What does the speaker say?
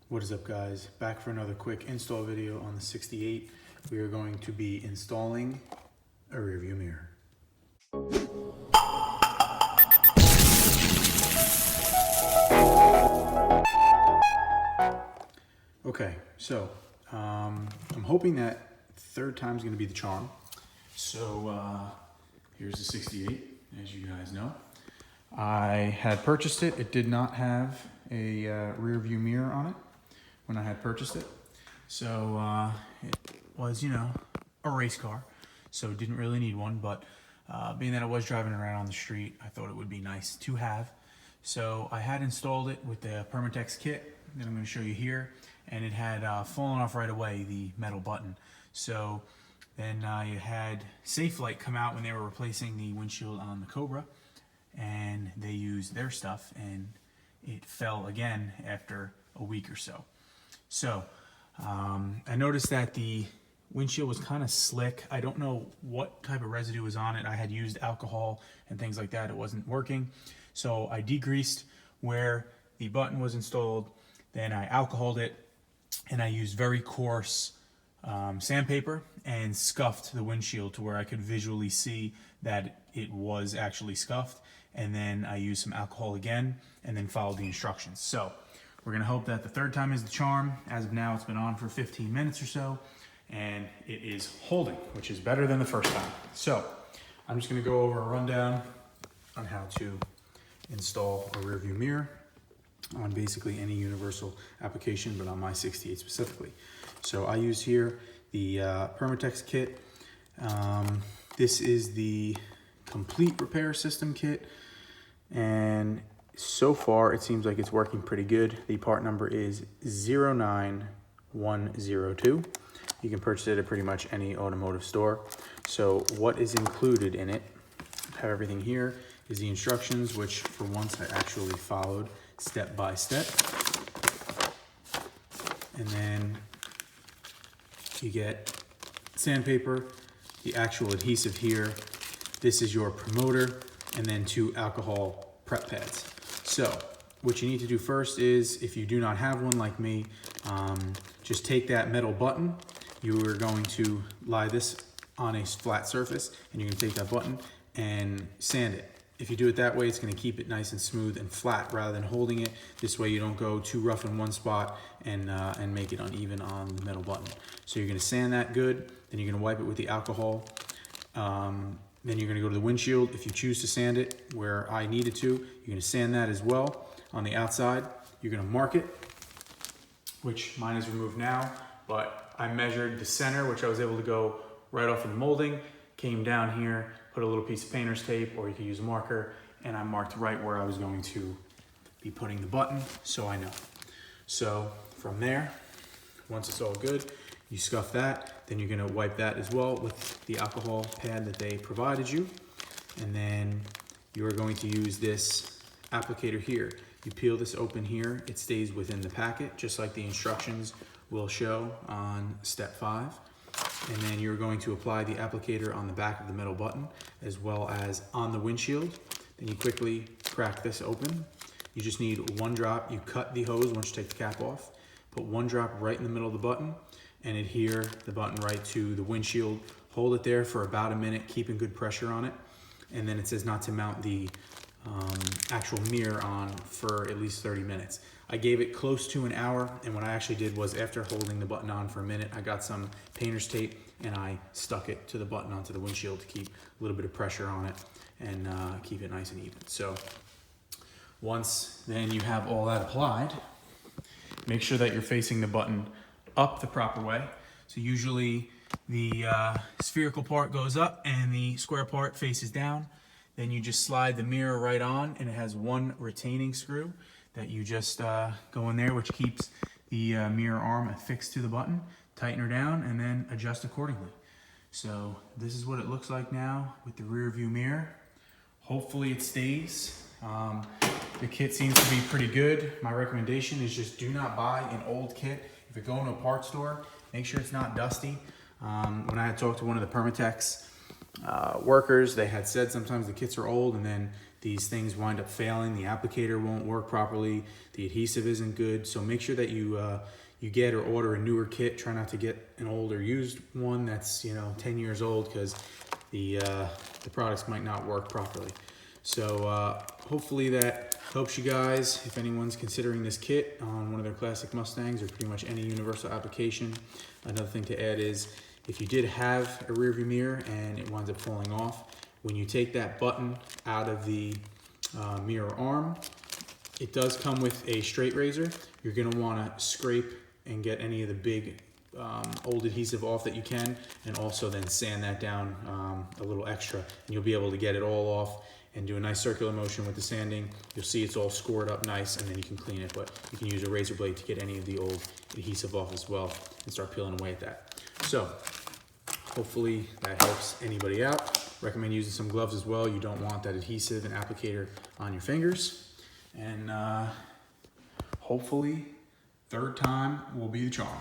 What is up, guys? Back for another quick install video on the 68. We are going to be installing a rear view mirror. Okay, so I'm hoping that third time's gonna be the charm. So here's the 68, as you guys know. I had purchased it. It did not have a rear view mirror on it when I had purchased it. So it was, a race car. So it didn't really need one, but being that I was driving around on the street, I thought it would be nice to have. So I had installed it with the Permatex kit that I'm gonna show you here, and it had fallen off right away, the metal button. So then I had Safelite come out when they were replacing the windshield on the Cobra, and they used their stuff and it fell again after a week or so. So I noticed that the windshield was kind of slick. I don't know what type of residue was on it. I had used alcohol and things like that. It wasn't working. So I degreased where the button was installed. Then I alcoholed it and I used very coarse sandpaper and scuffed the windshield to where I could visually see that it was actually scuffed. And then I used some alcohol again and then followed the instructions. So we're gonna hope that the third time is the charm. As of now, it's been on for 15 minutes or so, and it is holding, which is better than the first time. So I'm just gonna go over a rundown on how to install a rear view mirror on basically any universal application, but on my 68 specifically. So I use here the Permatex kit. This is the complete repair system kit, and so far it seems like it's working pretty good. The part number is 09102. You can purchase it at pretty much any automotive store. So what is included in it, I have everything here, is the instructions, which for once I actually followed step by step. And then you get sandpaper, the actual adhesive here. This is your promoter, and then 2 alcohol prep pads. So what you need to do first is, if you do not have one like me, just take that metal button. You are going to lie this on a flat surface, and you're gonna take that button and sand it. If you do it that way, it's gonna keep it nice and smooth and flat rather than holding it. This way you don't go too rough in one spot and make it uneven on the metal button. So you're gonna sand that good, then you're gonna wipe it with the alcohol. Then you're gonna go to the windshield. If you choose to sand it where I needed to, you're gonna sand that as well. On the outside, you're gonna mark it, which mine is removed now, but I measured the center, which I was able to go right off in the molding, came down here, put a little piece of painter's tape, or you could use a marker, and I marked right where I was going to be putting the button, so I know. So from there, once it's all good, you scuff that, then you're gonna wipe that as well with the alcohol pad that they provided you. And then you are going to use this applicator here. You peel this open here, it stays within the packet, just like the instructions will show on step 5. And then you're going to apply the applicator on the back of the metal button, as well as on the windshield. Then you quickly crack this open. You just need 1 drop. You cut the hose once you take the cap off. Put 1 drop right in the middle of the button and adhere the button right to the windshield. Hold it there for about a minute, keeping good pressure on it. And then it says not to mount the actual mirror on for at least 30 minutes. I gave it close to an hour, and what I actually did was, after holding the button on for a minute, I got some painter's tape and I stuck it to the button onto the windshield to keep a little bit of pressure on it and keep it nice and even. So once then you have all that applied, make sure that you're facing the button up the proper way. So usually the spherical part goes up and the square part faces down. Then you just slide the mirror right on, and it has 1 retaining screw that you just go in there, which keeps the mirror arm affixed to the button. Tighten her down and then adjust accordingly. So this is what it looks like now with the rear view mirror. Hopefully it stays. The kit seems to be pretty good. My recommendation is just do not buy an old kit. If you're going to a parts store, make sure it's not dusty. When I had talked to one of the Permatex workers, they had said sometimes the kits are old and then these things wind up failing. The applicator won't work properly. The adhesive isn't good. So make sure that you get or order a newer kit. Try not to get an old or used one that's 10 years old, because the products might not work properly. So hopefully that helps you guys. If anyone's considering this kit on one of their classic Mustangs or pretty much any universal application. Another thing to add is, if you did have a rear view mirror and it winds up falling off, when you take that button out of the mirror arm, it does come with a straight razor. You're gonna wanna scrape and get any of the big old adhesive off that you can, and also then sand that down a little extra, and you'll be able to get it all off and do a nice circular motion with the sanding. You'll see it's all scored up nice, and then you can clean it, but you can use a razor blade to get any of the old adhesive off as well and start peeling away at that. So hopefully that helps anybody out. Recommend using some gloves as well. You don't want that adhesive and applicator on your fingers. And hopefully third time will be the charm.